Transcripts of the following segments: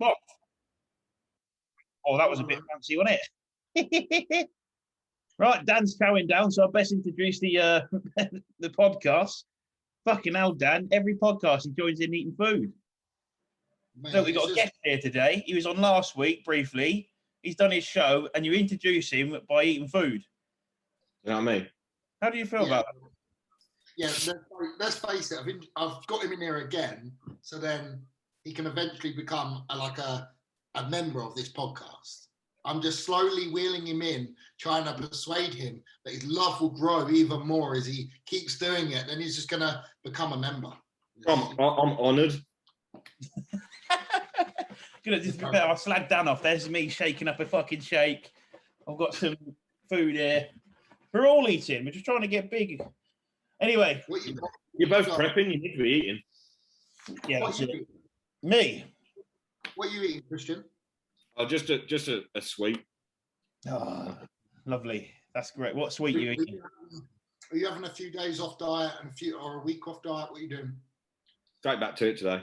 What? Oh, that was a bit fancy, wasn't it? Right, Dan's chowing down, so I best introduce the the podcast. Fucking hell, Dan! Every podcast he joins in eating food. Man, So we got a guest here today. He was on last week briefly. He's done his show, and you introduce him by eating food. You know what I mean? How do you feel about that? Yeah, let's face it. I've got him in here again, so then he can eventually become a member of this podcast. I'm just slowly wheeling him in, trying to persuade him that his love will grow even more as he keeps doing it. Then he's just going to become a member. I'm honoured. I'll slag Dan off. There's me shaking up a fucking shake. I've got some food here. We're all eating. We're just trying to get big. Anyway. You're both prepping. You need to be eating. Yeah, that's it. Me. What are you eating, Christian? Oh, just a sweet. Oh, lovely. That's great. What sweet are you eating? Are you having a few days off diet and a week off diet? What are you doing? Straight back to it today.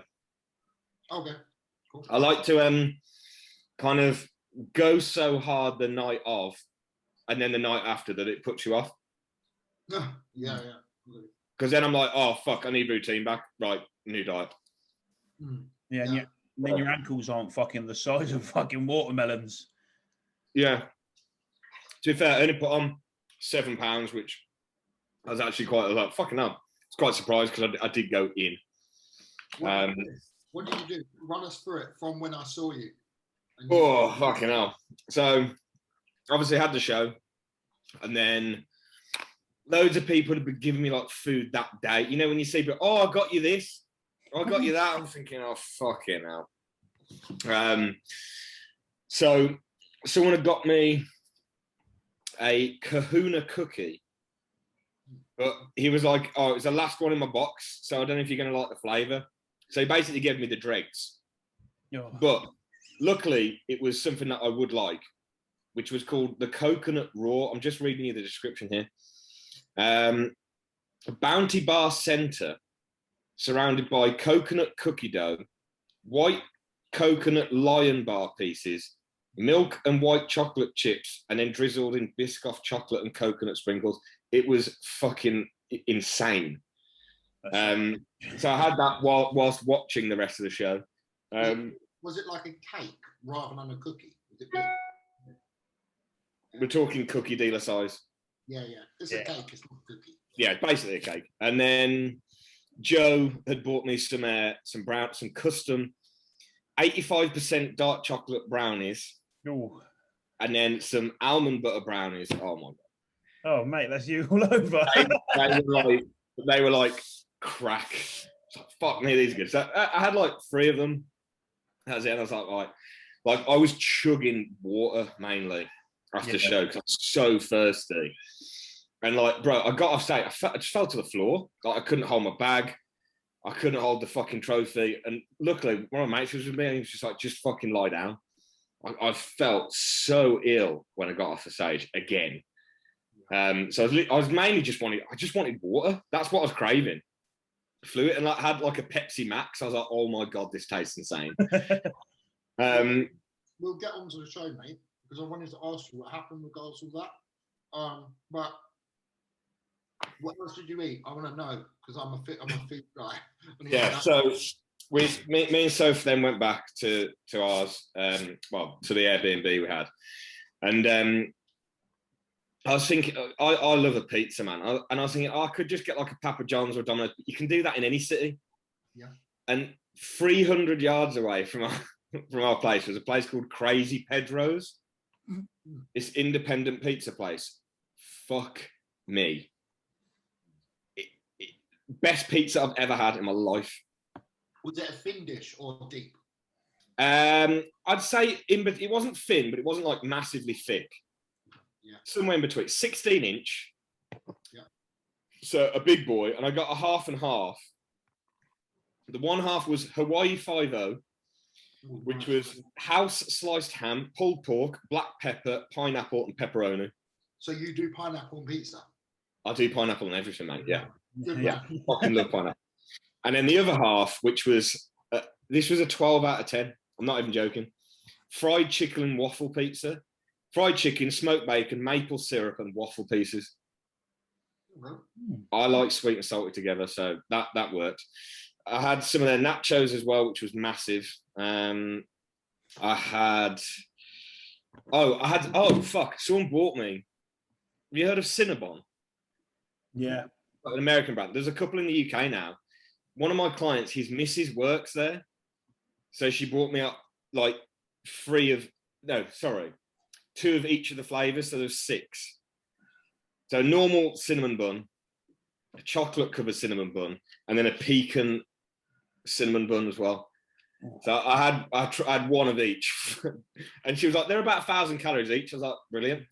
Okay, cool. I like to kind of go so hard the night of, and then the night after that it puts you off. Yeah. Because then I'm like, oh fuck, I need routine back. Right, new diet. Yeah. And then your ankles aren't fucking the size of fucking watermelons. Yeah. To be fair, I only put on 7 pounds, which I was actually quite like, fucking hell. I was quite surprised because I did go in. What did you do? Run us through it from when I saw you. Oh, fucking hell. So, obviously had the show, and then loads of people have been giving me like food that day. You know, when you see, I got you this. I got you that. I'm thinking, oh, fucking hell. So someone had got me a Kahuna cookie, but he was like, oh, it's the last one in my box, so I don't know if you're going to like the flavour. So he basically gave me the dregs. Oh. But luckily, it was something that I would like, which was called the Coconut Raw. I'm just reading you the description here. A Bounty Bar Centre, surrounded by coconut cookie dough, white coconut Lion Bar pieces, milk and white chocolate chips, and then drizzled in Biscoff chocolate and coconut sprinkles. It was fucking insane. So I had that whilst watching the rest of the show. Was it like a cake rather than a cookie? Was it big? We're talking cookie dealer size. Yeah. It's a cake, it's not a cookie. Yeah, basically a cake. And then Joe had bought me some custom 85% dark chocolate brownies. Ooh. And then some almond butter brownies. Oh my god. Oh mate, that's you all over. they were like crack. Like, fuck me, these are good. So I had like 3 of them. That's it. And I was like I was chugging water mainly after the show because I was so thirsty. And like, bro, I got off stage. I just fell to the floor. Like I couldn't hold my bag. I couldn't hold the fucking trophy. And luckily, one of my mates was with me, and he was just like, just fucking lie down. I felt so ill when I got off the stage again. So I was mainly I just wanted water. That's what I was craving. Fluid, and like had like a Pepsi Max. I was like, oh my god, this tastes insane. We'll get on to the show, mate, because I wanted to ask you what happened with regards to that. But what else did you eat? I want to know because I'm a food guy. Yeah, so me and Soph then went back to ours, to the Airbnb we had, and I was thinking, I love a pizza, man, and I was thinking, I could just get like a Papa John's or Domino's. You can do that in any city. Yeah. And 300 yards away from our place was a place called Crazy Pedro's. Mm-hmm. This independent pizza place. Fuck me. Best pizza I've ever had in my life. Was it a thin dish or deep? I'd say it wasn't thin, but it wasn't like massively thick. Yeah. Somewhere in between, 16-inch. Yeah. So a big boy, and I got a half and half. The one half was Hawaii 5-0, which was house sliced ham, pulled pork, black pepper, pineapple, and pepperoni. So you do pineapple on pizza? I do pineapple on everything, mate. Yeah. Yeah. Fucking love pineapple. And then the other half, which was this was a 12 out of 10. I'm not even joking. Fried chicken and waffle pizza. Fried chicken, smoked bacon, maple syrup, and waffle pieces. I like sweet and salty together, so that worked. I had some of their nachos as well, which was massive. Someone bought me. Have you heard of Cinnabon? Yeah. Like an American brand. There's a couple in the UK now. One of my clients, his missus works there. So she bought me up like 2 of each of the flavors. So there's 6. So normal cinnamon bun, a chocolate covered cinnamon bun, and then a pecan cinnamon bun as well. So I had one of each. And she was like, they're about 1,000 calories each. I was like, brilliant.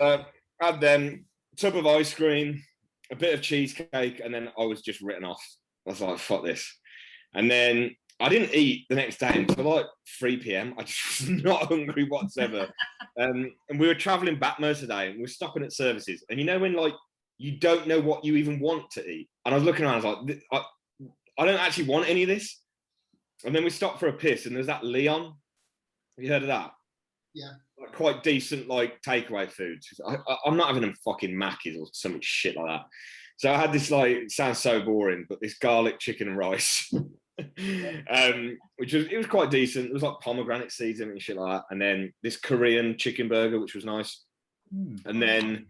I had them, tub of ice cream, a bit of cheesecake, and then I was just written off. I was like, fuck this. And then I didn't eat the next day until like 3 p.m. I just was not hungry whatsoever. And we were traveling back most of the day, and we were stopping at services. And you know when like you don't know what you even want to eat? And I was looking around, I was like, I don't actually want any of this. And then we stopped for a piss, and there's that Leon. Have you heard of that? Yeah. Like, quite decent like takeaway food. I'm not having them fucking Mackies or some shit like that. So I had this like, it sounds so boring, but this garlic chicken and rice. It was quite decent. It was like pomegranate seeds and shit like that. And then this Korean chicken burger, which was nice. And then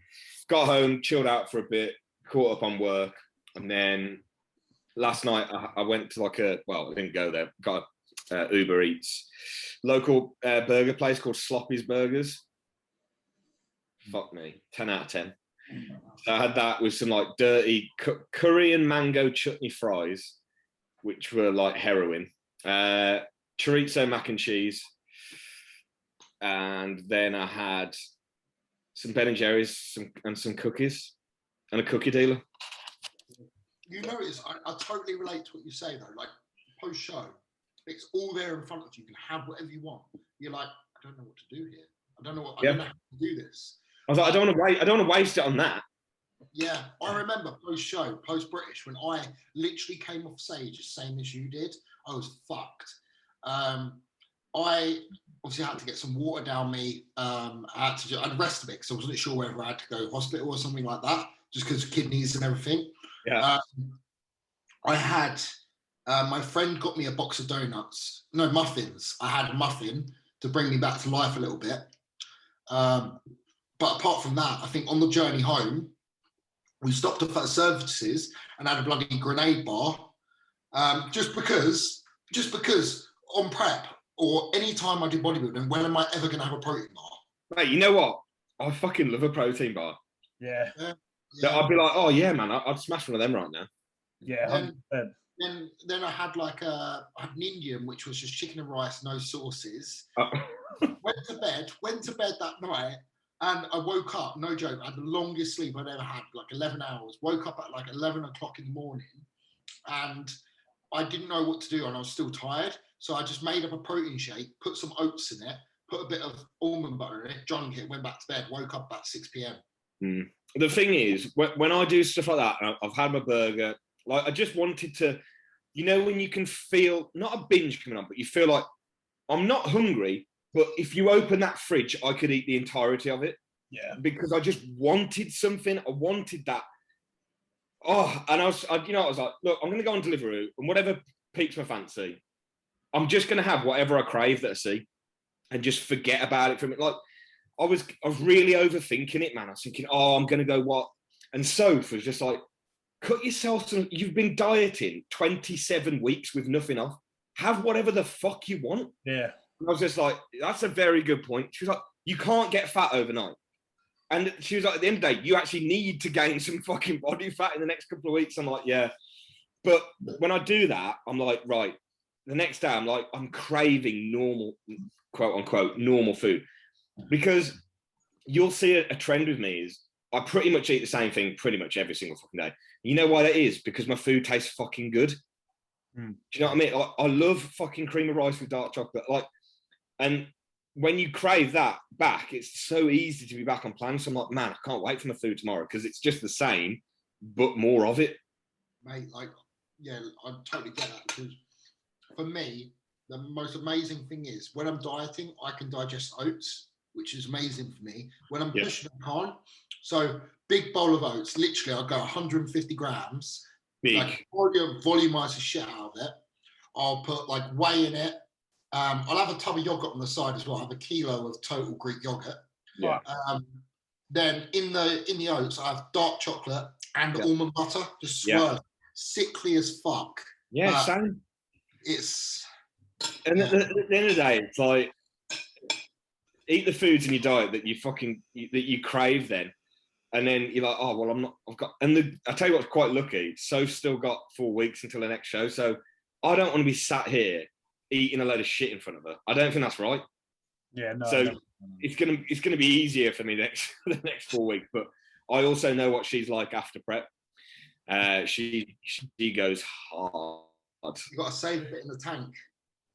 got home, chilled out for a bit, caught up on work. And then last night I went to like I didn't go there, got Uber Eats, local burger place called Sloppy's Burgers. Fuck me, 10 out of 10. So I had that with some like dirty Korean mango chutney fries, which were like heroin, chorizo mac and cheese, and then I had some Ben and Jerry's and some cookies and a cookie dealer. You notice, I totally relate to what you say though. Like post-show, it's all there in front of you. You can have whatever you want. You're like, I don't know what to do here. I don't know how to do this. I was like, I don't want to waste it on that. Yeah, I remember post-show, post-British, when I literally came off stage the same as you did. I was fucked. I obviously had to get some water down me. I'd rest a bit because I wasn't sure whether I had to go to hospital or something like that, just because of kidneys and everything. Yeah. I had my friend got me a box of muffins. I had a muffin to bring me back to life a little bit. But apart from that, I think on the journey home, we stopped off at services and had a bloody grenade bar. Just because on prep or any time I do bodybuilding, when am I ever going to have a protein bar? Mate, you know what? I fucking love a protein bar. Yeah. I'd be like, oh yeah, man, I'd smash one of them right now. Yeah. Then I had an Indian, which was just chicken and rice, no sauces. Went to bed that night, and I woke up, no joke, I had the longest sleep I'd ever had, like 11 hours. Woke up at like 11 o'clock in the morning, and I didn't know what to do, and I was still tired. So I just made up a protein shake, put some oats in it, put a bit of almond butter in it, drank it, went back to bed, woke up at 6 p.m. The thing is, when I do stuff like that, I've had my burger, like I just wanted to, you know, when you can feel, not a binge coming on, but you feel like, I'm not hungry, but if you open that fridge, I could eat the entirety of it. Yeah. Because I just wanted something. I wanted that. Oh, and I was like, look, I'm going to go on Deliveroo, and whatever piques my fancy, I'm just going to have whatever I crave that I see and just forget about it from it. Like, I was really overthinking it, man. I was thinking, oh, I'm going to go what? And Soph was just like, cut yourself some, you've been dieting 27 weeks with nothing off. Have whatever the fuck you want. Yeah. And I was just like, that's a very good point. She was like, you can't get fat overnight. And she was like, at the end of the day, you actually need to gain some fucking body fat in the next couple of weeks. I'm like, yeah. But when I do that, I'm like, right. The next day, I'm like, I'm craving normal, quote unquote, normal food. Because you'll see a trend with me is I pretty much eat the same thing pretty much every single fucking day. You know why that is? Because my food tastes fucking good. Do you know what I mean? I love fucking cream of rice with dark chocolate. And when you crave that back, it's so easy to be back on plan. So I'm like, man, I can't wait for my food tomorrow because it's just the same, but more of it. Mate, I totally get that. Because for me, the most amazing thing is when I'm dieting, I can digest oats, which is amazing for me. When I'm pushing, I can't. So big bowl of oats, literally, I'll go 150 grams. Big. Like volumize the shit out of it. I'll put like whey in it. I'll have a tub of yogurt on the side as well. I have a kilo of total Greek yogurt. Yeah. Then in the oats, I have dark chocolate and almond butter, just swirl. Sickly as fuck. Yeah, same. It's and at the end of the day, it's like eat the foods in your diet that you crave then. And then you're like, oh well, I tell you what's quite lucky. Soph's still got 4 weeks until the next show. So I don't want to be sat here eating a load of shit in front of her. I don't think that's right. Yeah, no. So it's gonna be easier for me the next 4 weeks. But I also know what she's like after prep. She goes hard. You got to save it in the tank.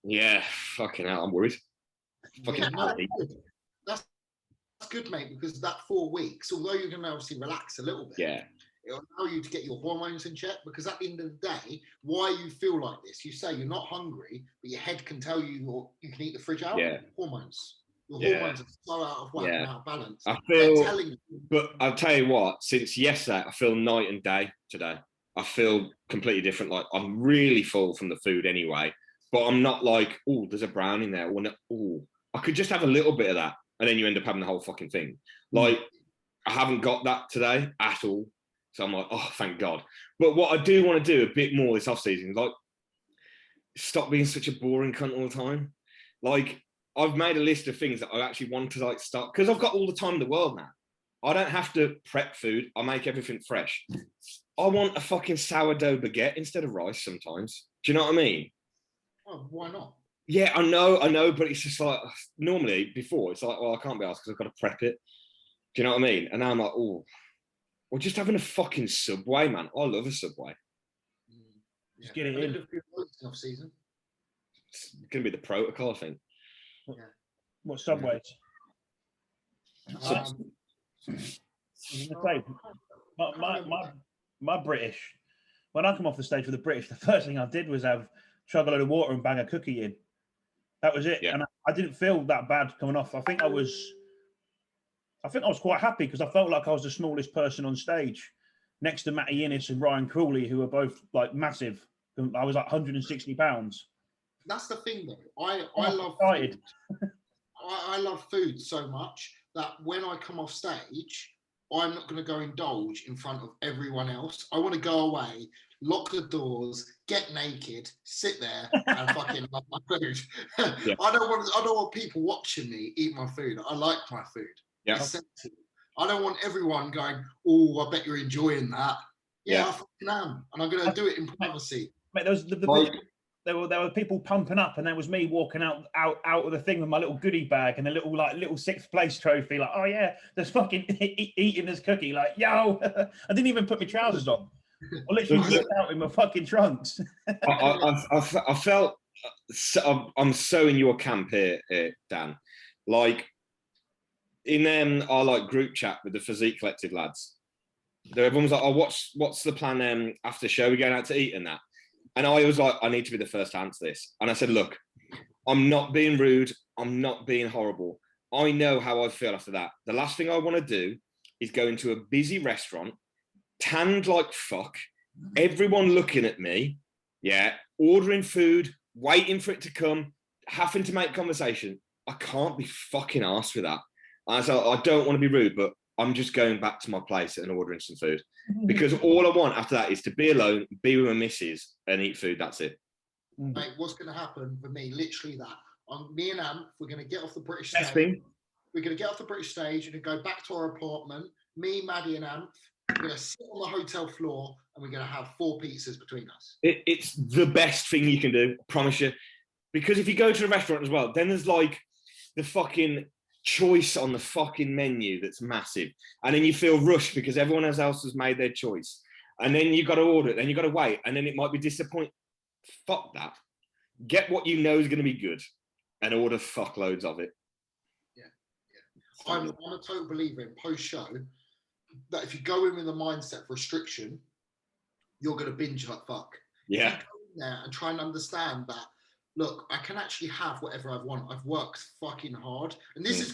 Yeah, fucking hell, I'm worried. That's good, mate, because that 4 weeks, although you're going to obviously relax a little bit, it'll allow you to get your hormones in check. Because at the end of the day, why you feel like this, you say you're not hungry, but your head can tell you you can eat the fridge out. Yeah. Hormones. Your hormones are so out of whack and out of balance. But I'll tell you what, since yesterday, I feel night and day today. I feel completely different. Like I'm really full from the food anyway, but I'm not like, oh, there's a brown in there. I could just have a little bit of that, and then you end up having the whole fucking thing. Like I haven't got that today at all, so I'm like, oh, thank God. But what I do want to do a bit more this off season, like, stop being such a boring cunt all the time. Like I've made a list of things that I actually want to like start because I've got all the time in the world now. I don't have to prep food. I make everything fresh. I want a fucking sourdough baguette instead of rice sometimes. Do you know what I mean? Well, why not? Yeah, I know, but it's just like normally before it's like, well, I can't be asked because I've got to prep it. Do you know what I mean? And now I'm like, oh, well, just having a fucking Subway, man. I love a Subway. Just get it in. Off season. It's gonna be the protocol, I think. What Subways? My British. When I come off the stage for the British, the first thing I did was chug a load of water and bang a cookie in. That was it, and I didn't feel that bad coming off. I think I was quite happy because I felt like I was the smallest person on stage, next to Matty Innes and Ryan Crawley, who are both like massive. I was like 160 pounds. That's the thing, though. I love food. I love food so much that when I come off stage, I'm not going to go indulge in front of everyone else. I want to go away, lock the doors, get naked, sit there, and fucking love my food. Yeah. I don't want people watching me eat my food. I like my food. Yeah. I don't want everyone going, oh, I bet you're enjoying that. Yeah, I fucking am, and I'm going to do it in privacy. Mate, there were people pumping up, and there was me walking out of the thing with my little goodie bag and a little sixth place trophy. Like, oh yeah, there's fucking eating this cookie. Like, yo, I didn't even put my trousers on. I literally walked out in my fucking trunks. I felt I'm so in your camp here, Dan. Like in our like group chat with the Physique Collective lads, everyone was like, "Oh, what's the plan after the show? We're going out to eat and that." And I was like, I need to be the first to answer this. And I said, look, I'm not being rude. I'm not being horrible. I know how I feel after that. The last thing I want to do is go into a busy restaurant, tanned like fuck, everyone looking at me, ordering food, waiting for it to come, having to make conversation. I can't be fucking arsed with that. And so I don't want to be rude, but I'm just going back to my place and ordering some food. Because all I want after that is to be alone, be with my missus, and eat food. That's it. Mate, what's going to happen for me? Literally that. Me and Amp, we're going to get off the British stage. We're going to get off the British stage and go back to our apartment. Me, Maddie, and Amp. We're going to sit on the hotel floor and we're going to have 4 pizzas between us. It's the best thing you can do. I promise you. Because if you go to a restaurant as well, then there's like the fucking choice on the fucking menu that's massive, and then you feel rushed because everyone else has made their choice, and then you got to order it, then you got to wait, and then it might be disappointing. Fuck that. Get what you know is going to be good and order fuckloads of it. I'm a total believer in post-show that if you go in with a mindset of restriction, you're going to binge like fuck. Yeah. If you go in there and try and understand that look, I can actually have whatever I want. I've worked fucking hard, and this is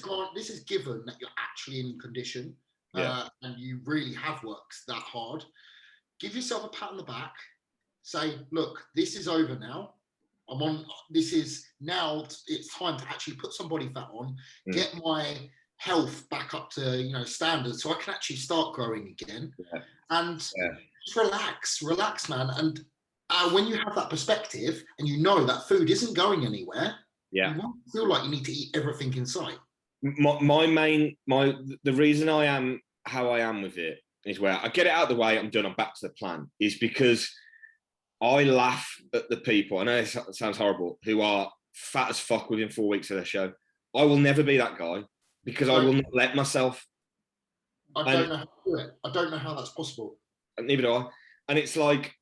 given that you're actually in condition, and you really have worked that hard. Give yourself a pat on the back. Say, look, this is over now. This is now. It's time to actually put some body fat on, get my health back up to standards, so I can actually start growing again, and just relax, man. And when you have that perspective, and you know that food isn't going anywhere, you won't feel like you need to eat everything in sight. The reason I am how I am with it is where I get it out of the way. I'm done. I'm back to the plan. Is because I laugh at the people. I know it sounds horrible. Who are fat as fuck within 4 weeks of their show. I will never be that guy because I will not let myself. I don't know how to do it. I don't know how that's possible. Neither do I. And it's like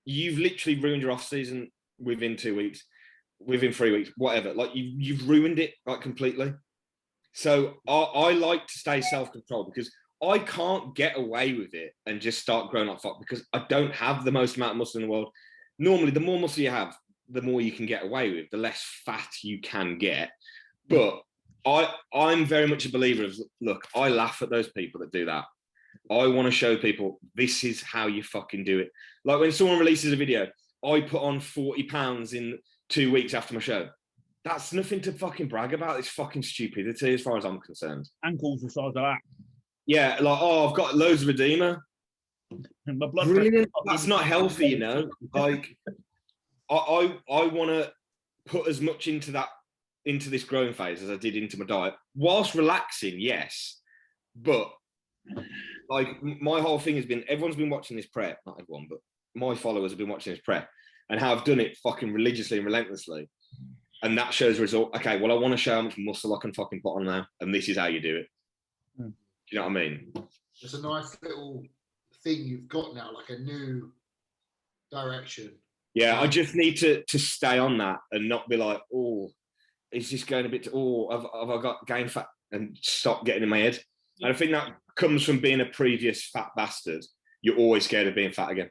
you've literally ruined your off season within 2 weeks, within 3 weeks, whatever. Like you've ruined it like completely. So I like to stay self-controlled because I can't get away with it and just start growing like fuck because I don't have the most amount of muscle in the world. Normally, the more muscle you have, the more you can get away with, the less fat you can get. But I'm very much a believer of, look, I laugh at those people that do that. I want to show people this is how you fucking do it. Like when someone releases a video, I put on 40 pounds in 2 weeks after my show. That's nothing to fucking brag about. It's fucking stupidity as far as I'm concerned. Ankles the size of that. Yeah, like, I've got loads of Redeemer. And my blood Brilliant. That's not healthy, you know. Like, I want to put as much into this growing phase as I did into my diet, whilst relaxing, yes. But like my whole thing has been, everyone's been watching this prep, not everyone, but my followers have been watching this prep and how I've done it fucking religiously and relentlessly. And that shows result. Okay, well, I want to show how much muscle I can fucking put on now, and this is how you do it. Do you know what I mean? It's a nice little thing you've got now, like a new direction. Yeah, I just need to stay on that and not be like, oh, is this going a bit? Have I got gain fat? And stop getting in my head. And I think that comes from being a previous fat bastard. You're always scared of being fat again.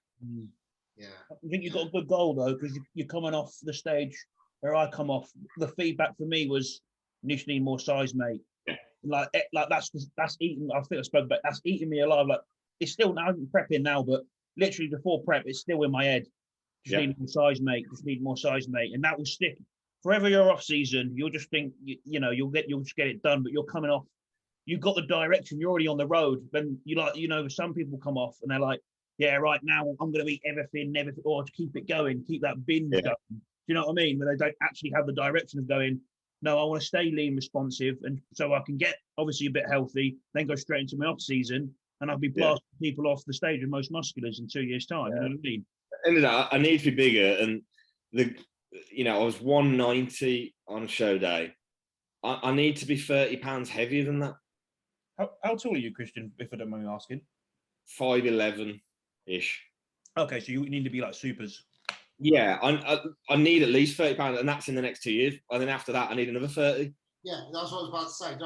Yeah, I think you've got a good goal though, because you're coming off the stage where I come off. The feedback for me was, you need more size, mate. Yeah. Like that's eating. I think I spoke about that's eating me alive. Like it's still now I'm prepping now, but literally before prep, it's still in my head. Just need more size, mate. Just need more size, mate, and that will stick forever. You're off season. You'll just think you'll just get it done, but you're coming off. You've got the direction. You're already on the road. Then some people come off and they're like, yeah, right now I'm going to eat everything, or to keep it going, keep that binge going. Do you know what I mean? But they don't actually have the direction of going, no, I want to stay lean, responsive, and so I can get obviously a bit healthy, then go straight into my off season, and I'll be blasting people off the stage with most musculars in 2 years' time. You know what I mean? End of that, I need to be bigger, and I was 190 on show day. I need to be 30 pounds heavier than that. How tall are you, Christian, if I don't mind me asking? 5'11"-ish. Okay, so you need to be like supers. Yeah, I need at least 30 pounds, and that's in the next 2 years. And then after that, I need another 30. Yeah, that's what I was about to say.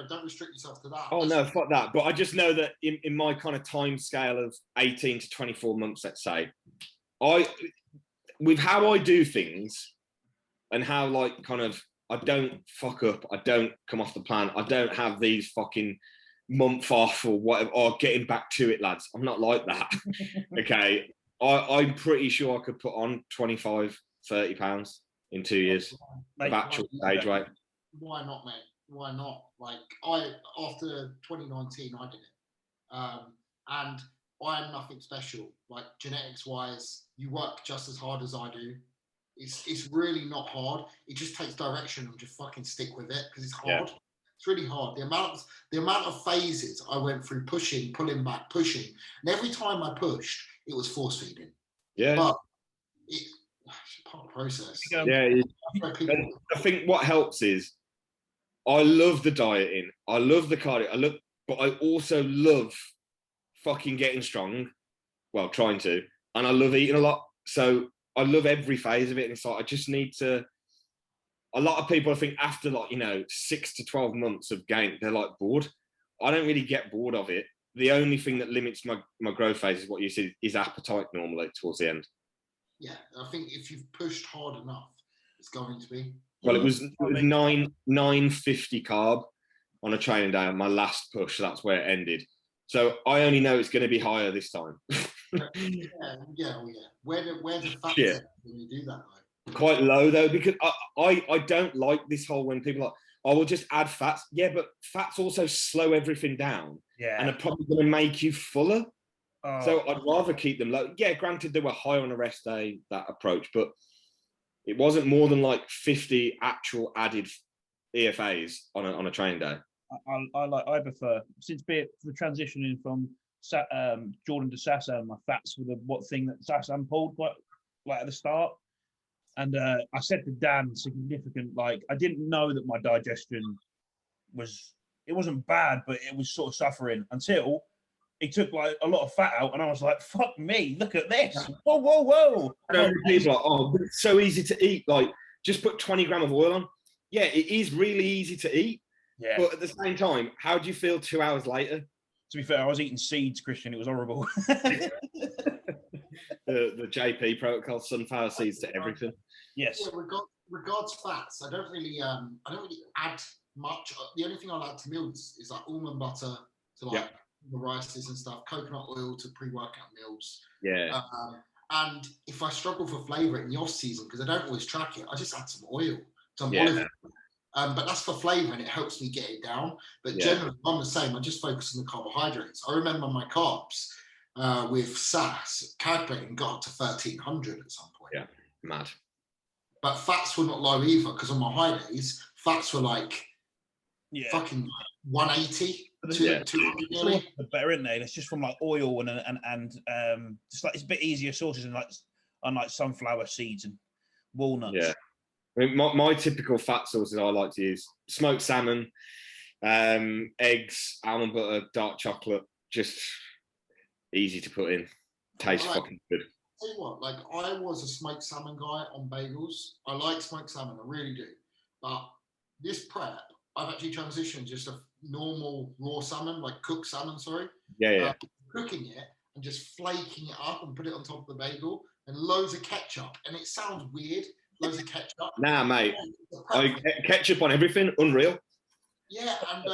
Don't restrict yourself to that. Oh no, fuck that. But I just know that in my kind of time scale of 18 to 24 months, let's say, with how I do things and how like kind of I don't fuck up, I don't come off the plan, I don't have these fucking month off or whatever, or getting back to it, lads. I'm not like that. Okay. I'm pretty sure I could put on 25, 30 pounds in 2 years of actual stage weight. Why not, mate? Why not? Like after 2019, I did it. And I'm nothing special. Like genetics wise, you work just as hard as I do. It's really not hard. It just takes direction and just fucking stick with it because it's hard. Yeah. It's really hard. The amount of phases I went through, pushing, pulling back, pushing, and every time I pushed, it was force feeding. Yeah. But it's part of the process. Yeah. I think what helps is I love the dieting. I love the cardio. But I also love fucking getting strong. Well, trying to. And I love eating a lot. So I love every phase of it. And it's like, I just need to. A lot of people, I think, after 6 to 12 months of gain, they're like bored. I don't really get bored of it. The only thing that limits my growth phase is what you said, is appetite normally towards the end. Yeah, I think if you've pushed hard enough, it's going to be. Well, it was 950 carb on a training day on my last push. So that's where it ended. So I only know it's going to be higher this time. yeah. Where do fats Yeah. sit when you do that? Though? Quite low though, because I don't like this whole when people are like, I will just add fats. Yeah, but fats also slow everything down and are probably going to make you fuller. Oh. So I'd rather keep them low. Yeah, granted they were high on a rest day, that approach, but it wasn't more than like 50 actual added EFAs on a training day. I prefer, since the transitioning from Jordan to Sasan, my fats were the thing that Sasan pulled quite like at the start. And I said to Dan, significant, like, I didn't know that my digestion it wasn't bad, but it was sort of suffering until he took like a lot of fat out, and I was like, fuck me, look at this. Whoa. People are like, oh, but it's so easy to eat. Like, just put 20 grams of oil on. Yeah, it is really easy to eat. Yeah. But at the same time, how do you feel 2 hours later? To be fair, I was eating seeds, Christian. It was horrible. the JP protocol, sunflower seeds to everything. Yes. Yeah, regards fats, I don't really add much. The only thing I add to meals is like almond butter to like the rices and stuff, coconut oil to pre-workout meals. Yeah. And if I struggle for flavour in the off season, because I don't always track it, I just add some oil, some olive oil. But that's for flavour and it helps me get it down. But generally, I'm the same. I just focus on the carbohydrates. I remember my carbs with SAS calculating got up to 1,300 at some point. Yeah, mad. But fats were not low either, because on my high days, fats were like fucking 180. 200 nearly. Better, isn't they? It's just from like oil and just like it's a bit easier sources and like sunflower seeds and walnuts. Yeah. I mean, my typical fat sources I like to use: smoked salmon, eggs, almond butter, dark chocolate. Just easy to put in. Tastes fucking good. Tell you what, like I was a smoked salmon guy on bagels. I like smoked salmon, I really do. But this prep, I've actually transitioned just a normal raw salmon, like cooked salmon. Sorry. Yeah. Cooking it and just flaking it up and put it on top of the bagel and loads of ketchup. And it sounds weird. Loads of ketchup. Nah, mate. Ketchup on everything, unreal. Yeah, and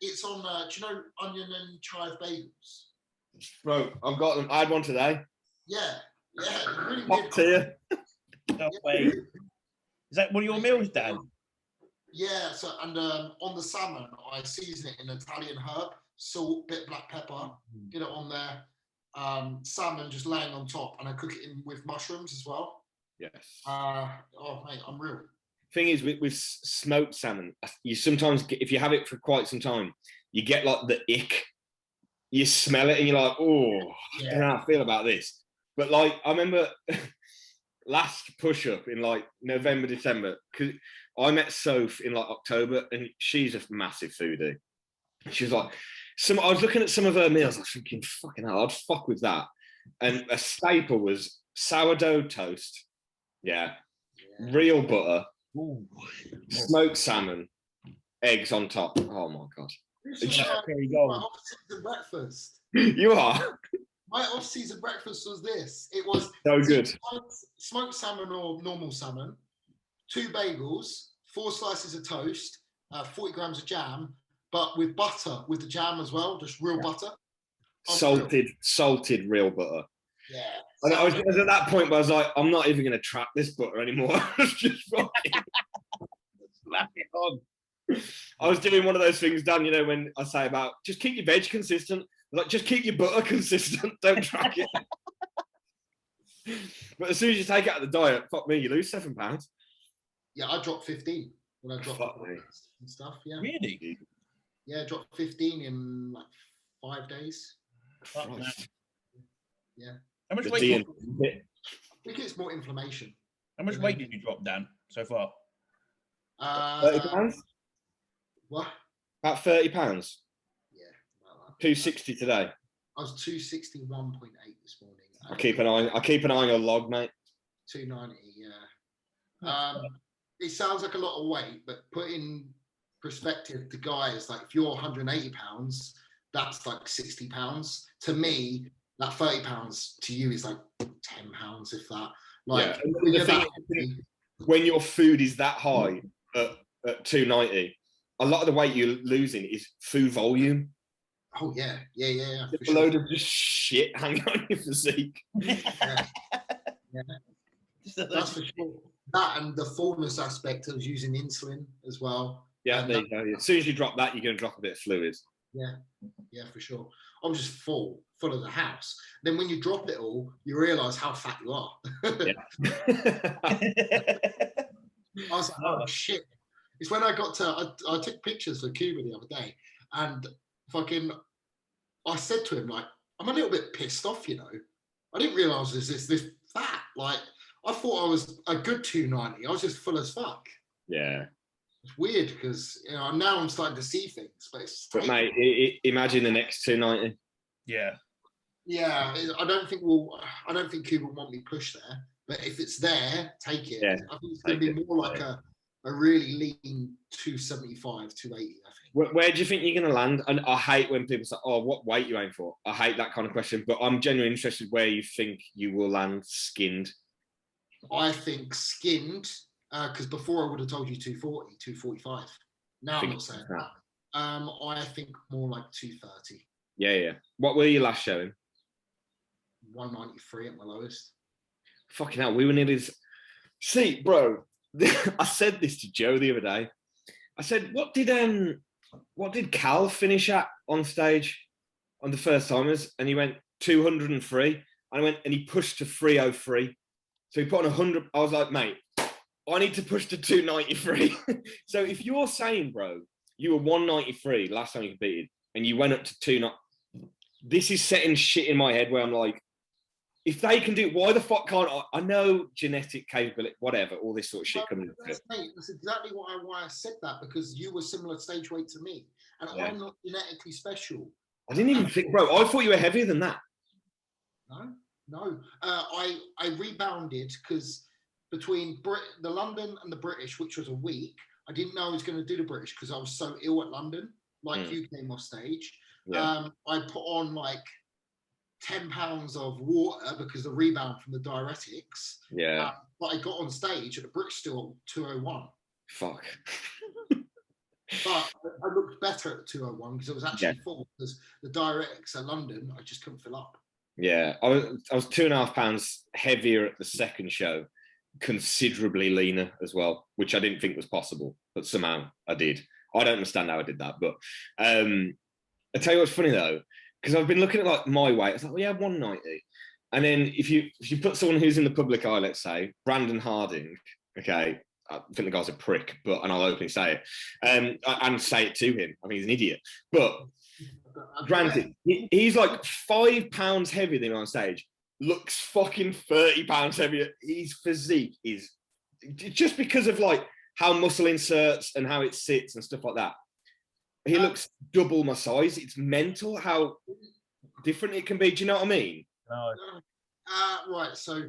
it's on. Do you know onion and chive bagels? Bro, I've got them. I had one today. Yeah, really Top tier. No way. Is that one of your meals, Dan? Yeah. So and on the salmon, I season it in Italian herb, salt, bit black pepper. Get it on there. Salmon just laying on top, and I cook it in with mushrooms as well. Yes. Oh mate, I'm real. Thing is, with smoked salmon, you sometimes get, if you have it for quite some time, you get like the ick. You smell it and you're like, oh, I don't know how I feel about this. But like, I remember last push up in like November, December, because I met Soph in like October, and she's a massive foodie. She was like, I was looking at some of her meals, I was thinking, fucking hell, I'd fuck with that. And a staple was sourdough toast. Yeah. Real butter. Ooh. Smoked salmon. Eggs on top. Oh my God. There you go. My off-season breakfast. You are? My off-season breakfast was this. It was so good. Smoked salmon or normal salmon, 2 bagels, 4 slices of toast, 40 grams of jam, but with butter with the jam as well, just real butter. Salted real butter. Yeah. And I was at that point where I was like, I'm not even going to track this butter anymore. I was just fucking slap it on. I was doing one of those things, Dan, you know, when I say about just keep your veg consistent, like just keep your butter consistent, don't track it. But as soon as you take it out of the diet, fuck me, you lose 7 pounds. Yeah, I dropped 15 when I dropped and stuff. Yeah. Really? Yeah, I dropped 15 in like 5 days. Yeah. How much weight? I think it's more inflammation. How much weight did you drop, Dan, so far? 30 pounds? What? About 30 pounds. Yeah. Well, 260 today. I was 261.8 this morning. I keep an eye on your log, mate. 290, yeah. It sounds like a lot of weight, but put in perspective to guys, like if you're 180 pounds, that's like 60 pounds. To me, that 30 pounds to you is like 10 pounds, if that. Like, yeah. when your food is that high at 290, a lot of the weight you're losing is food volume. Oh yeah. Just a load of just shit hanging on your physique. Yeah. That's for sure. That and the fullness aspect of using insulin as well. Yeah, there you go. As soon as you drop that, you're going to drop a bit of fluids. Yeah, for sure. I'm just full of the house. Then when you drop it all, you realise how fat you are. I was like, oh shit. It's when I got to, I took pictures for Cuba the other day, and I said to him, like, I'm a little bit pissed off, you know. I didn't realise this fat. Like, I thought I was a good 290. I was just full as fuck. Yeah. It's weird because, you know, now I'm starting to see things. But mate, imagine the next 290. Yeah. Yeah, I don't think Cuba will want me pushed there. But if it's there, take it. Yeah, I think it's going to be more like a really lean 275, 280, I think. Where do you think you're going to land? And I hate when people say, oh, what weight you aim for? I hate that kind of question, but I'm genuinely interested where you think you will land skinned. I think skinned, because before I would have told you 240, 245. Now I'm not saying that. I think more like 230. Yeah. What were you last showing? 193 at my lowest. Fucking hell, we were nearly... See, bro, I said this to Joe the other day. I said, what did Cal finish at on stage on the first timers? And he went 203. And I went, and he pushed to 303. So he put on 100. I was like, mate, I need to push to 293. So if you're saying, bro, you were 193 last time you competed, and you went up to 290, this is setting shit in my head where I'm like, if they can do it, why the fuck can't I? I know genetic capability, whatever, all this sort of shit coming into it. That's exactly why I said that, because you were similar stage weight to me, and I'm not genetically special. I didn't even think, bro. I thought you were heavier than that. No. I rebounded because between the London and the British, which was a week, I didn't know I was going to do the British because I was so ill at London. Like you came off stage. Yeah. I put on like 10 pounds of water because the rebound from the diuretics. Yeah. But I got on stage at the British still 201. Fuck. But I looked better at 201 because I was actually full, because the diuretics at London, I just couldn't fill up. Yeah. I was 2.5 pounds heavier at the second show, considerably leaner as well, which I didn't think was possible, but somehow I did. I don't understand how I did that, but I tell you what's funny though, because I've been looking at like my weight. I was like, well, yeah, 190. And then if you put someone who's in the public eye, let's say Brandon Harding, okay, I think the guy's a prick, and I'll openly say it, and say it to him. I mean, he's an idiot. But granted, he's like 5 pounds heavier than him on stage. Looks fucking 30 pounds heavier. His physique is just because of like how muscle inserts and how it sits and stuff like that. He looks double my size. It's mental how different it can be. Do you know what I mean? Right. So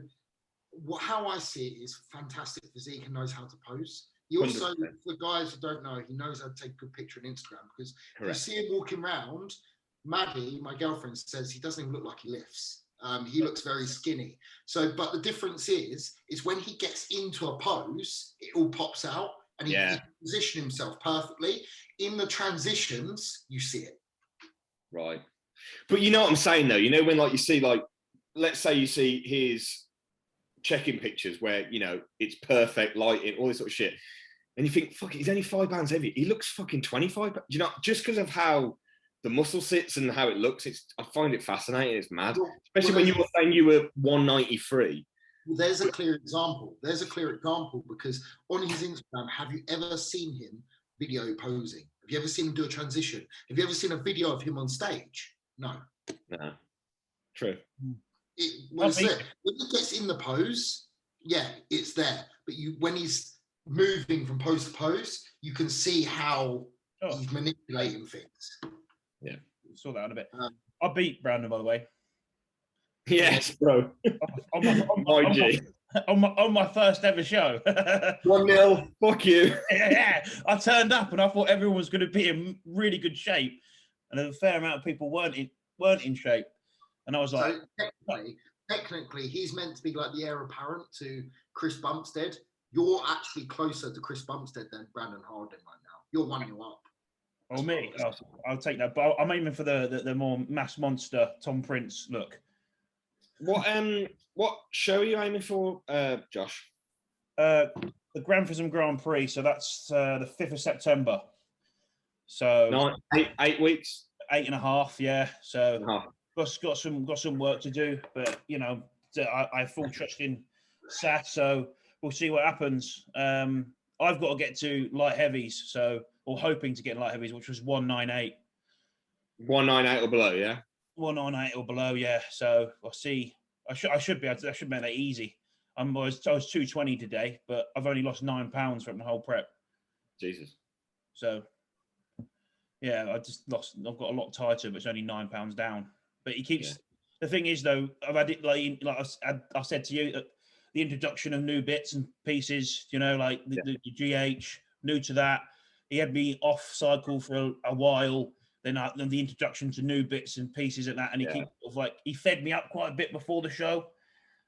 how I see it is fantastic physique and knows how to pose. He also, 100%. For guys who don't know, he knows how to take a good picture on Instagram, because if you see him walking around, Maddie, my girlfriend, says he doesn't even look like he lifts. He looks very skinny. So, but the difference is when he gets into a pose, it all pops out, and he can position himself perfectly. In the transitions, you see it. Right. But you know what I'm saying, though? You know, when like you see, like, let's say you see his check-in pictures where, you know, it's perfect lighting, all this sort of shit, and you think, fuck, he's only 5 pounds heavy. He looks fucking 25. You know, just because of how the muscle sits and how it looks, I find it fascinating. It's mad. Especially when you were saying you were 193. Well, there's a clear example. Because on his Instagram, have you ever seen him video posing? Have you ever seen him do a transition? Have you ever seen a video of him on stage? No. True. When he gets in the pose, it's there. But when he's moving from pose to pose, you can see how he's manipulating things. Yeah, saw that in a bit. I beat Brandon, by the way. Yes, bro. on my first ever show. 1-0. Fuck you. Yeah, I turned up and I thought everyone was going to be in really good shape, and a fair amount of people weren't in shape. And I was like, so technically, he's meant to be like the heir apparent to Chris Bumstead, You're actually closer to Chris Bumstead than Brandon Harding right now. You're 1-0 up. Oh, me? I'll take that. But I'm aiming for the more mass monster Tom Prince look. What show are you aiming for, Josh? The Grantham Grand Prix. So that's the 5th of September. So 8 weeks. 8.5. Yeah. So Uh-huh. got some work to do, but you know, I have full trust in Sat. So we'll see what happens. I've got to get to light heavies, or hoping to get light heavies, which was 198. 198 or below, yeah. 198 or below, yeah. So I'll see. I should make that easy. I was 220 today, but I've only lost £9 from the whole prep. Jesus. So yeah, I've got a lot tighter, but it's only £9 down. But he keeps. Yeah. The thing is, though, I've had it like I said to you, the introduction of new bits and pieces. You know, like the GH, new to that. He had me off cycle for a while. Then the introduction to new bits and pieces and that, and he fed me up quite a bit before the show,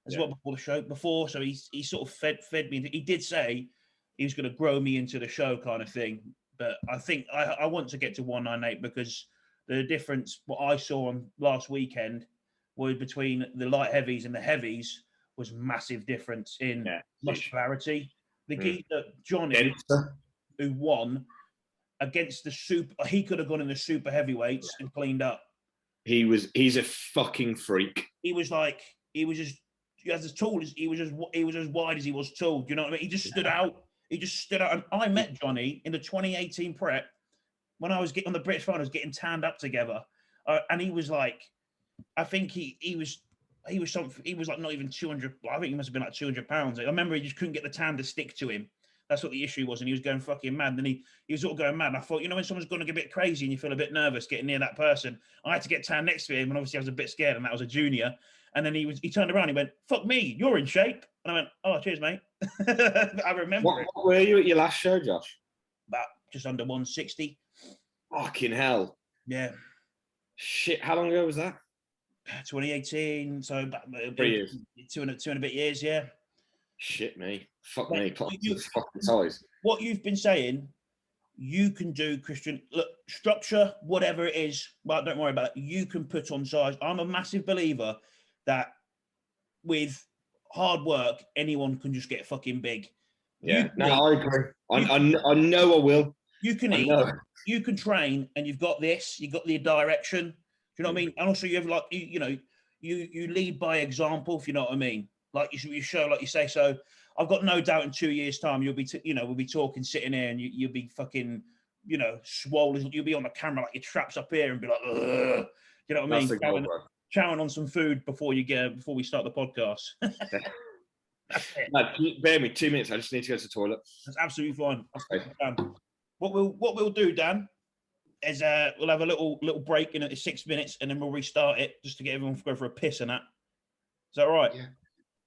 so he sort of fed me. He did say he was going to grow me into the show kind of thing, but I think I want to get to 198 because the difference what I saw on last weekend was between the light heavies and the heavies was massive difference in muscularity. The geezer Johnny who won against the super, he could have gone in the super heavyweights and cleaned up. He's a fucking freak. He was as tall as he was as wide as he was tall. Do you know what I mean? He just stood out. And I met Johnny in the 2018 prep when I was getting on the British finals, getting tanned up together, and he was like, I think he was like not even 200. I think he must have been like 200 pounds. I remember he just couldn't get the tan to stick to him. That's what the issue was, and he was going fucking mad. And then he was sort of going mad. And I thought, you know, when someone's going to get a bit crazy and you feel a bit nervous getting near that person, I had to get tan next to him, and obviously I was a bit scared, and that was a junior. And then he turned around, he went, "Fuck me, you're in shape." And I went, "Oh, cheers, mate." I remember it. What were you at your last show, Josh? About just under 160. Fucking hell. Yeah. Shit, how long ago was that? 2018. So about 3 years. Two and a bit years, yeah. Shit me. Fuck me. Fucking size. What you've been saying, you can do, Christian. Look, structure, whatever it is, well, don't worry about it. You can put on size. I'm a massive believer that with hard work, anyone can just get fucking big. Yeah, I agree. I know I will. You can eat, you can train, and you've got this, you've got the direction. Do you know what I mean? And also you have like, you lead by example, if you know what I mean. Like you show, like you say. So I've got no doubt in 2 years' time you'll be, we'll be talking, sitting here, and you'll be fucking, swollen. You'll be on the camera like your traps up here, and be like, ugh. You know what I mean? Chowing on some food before we start the podcast. Bear me 2 minutes. I just need to go to the toilet. That's absolutely fine. Okay. What we'll do, Dan, is we'll have a little break in 6 minutes, and then we'll restart it just to get everyone to go for a piss and that. Is that all right? Yeah.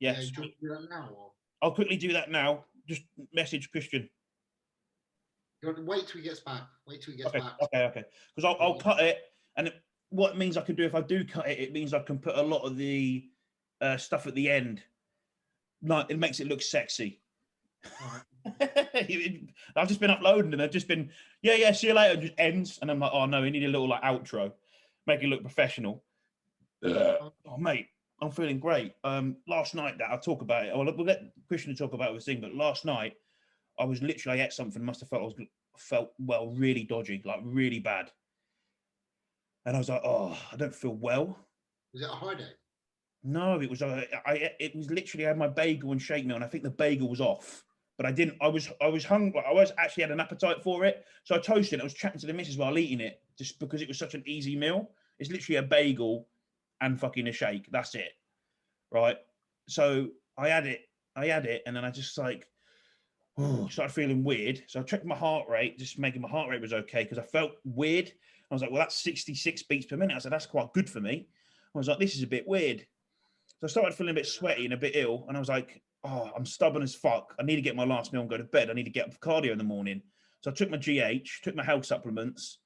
Yes. Do you do that now? Or? I'll quickly do that now. Just message Christian. You want to wait till he gets back. Back. Okay. Because I'll cut it, and what it means I can do if I do cut it, it means I can put a lot of the stuff at the end. Like it makes it look sexy. All right. I've just been uploading, and they've just been, yeah, see you later, and just ends, and I'm like, oh no, we need a little like outro, make it look professional. Oh mate, I'm feeling great. Last night, that I'll talk about it. We'll let Christian talk about this thing, but last night I ate something, must have felt really dodgy, like really bad. And I was like, oh, I don't feel well. Was it a high day? No, it was it was literally, I had my bagel and shake meal, and I think the bagel was off. But I didn't, I was hungry. I actually had an appetite for it. So I toasted it. I was chatting to the missus while eating it, just because it was such an easy meal. It's literally a bagel and fucking a shake. That's it. Right. So I had it, and then I just started feeling weird. So I checked my heart rate, just making my heart rate was okay, because I felt weird. I was like, well, that's 66 beats per minute. I said, that's quite good for me. I was like, this is a bit weird. So I started feeling a bit sweaty and a bit ill. And I was like, oh, I'm stubborn as fuck. I need to get my last meal and go to bed. I need to get up for cardio in the morning. So I took my GH, took my health supplements.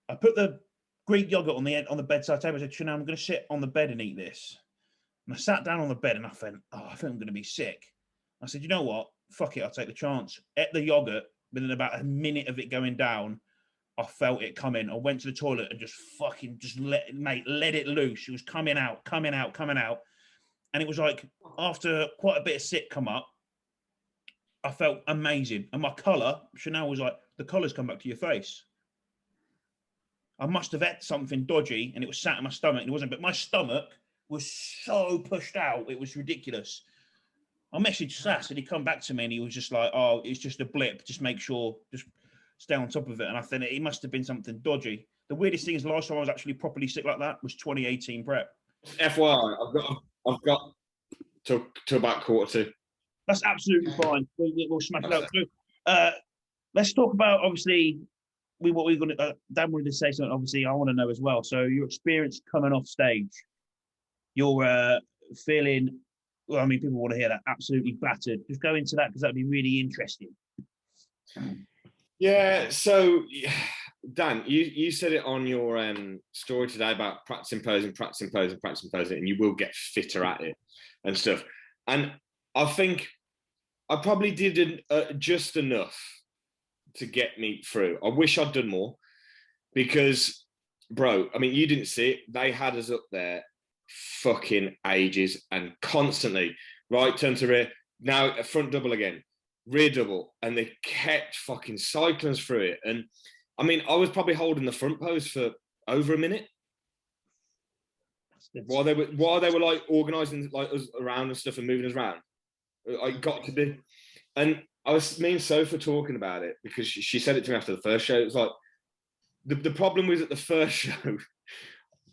I put the Greek yogurt on the bedside table. I said, I'm going to sit on the bed and eat this. And I sat down on the bed, and I thought, oh, I think I'm going to be sick. I said, you know what? Fuck it, I'll take the chance. Ate the yogurt, within about a minute of it going down, I felt it coming. I went to the toilet and just let it loose. It was coming out. And it was like, after quite a bit of sick come up, I felt amazing. And my colour, Chanel was like, the colour's come back to your face. I must have ate something dodgy and it was sat in my stomach and it wasn't, but my stomach was so pushed out, it was ridiculous. I messaged Sass and he come back to me and he was just like, oh, it's just a blip. Just make sure, just stay on top of it. And I think it must have been something dodgy. The weirdest thing is the last time I was actually properly sick like that was 2018 prep. FYI, I've got to about 1:45. That's absolutely fine. We'll smash it out. So, let's talk about, obviously, what we're going to, Dan wanted to say something, obviously, I want to know as well. So your experience coming off stage, you're feeling, well, I mean, people want to hear that, absolutely battered. Just go into that because that'd be really interesting. Yeah, so Dan, you said it on your story today about practicing posing, and you will get fitter at it and stuff. And I think I probably did just enough to get me through. I wish I'd done more because, bro, I mean, you didn't see it. They had us up there fucking ages and constantly, right, turn to rear, now a front double again, rear double, and they kept fucking cycling us through it. And I mean, I was probably holding the front pose for over a minute while they were like organizing like us around and stuff and moving us around. I got to be, and me and Sophia talking about it because she said it to me after the first show. It was like the problem was at the first show,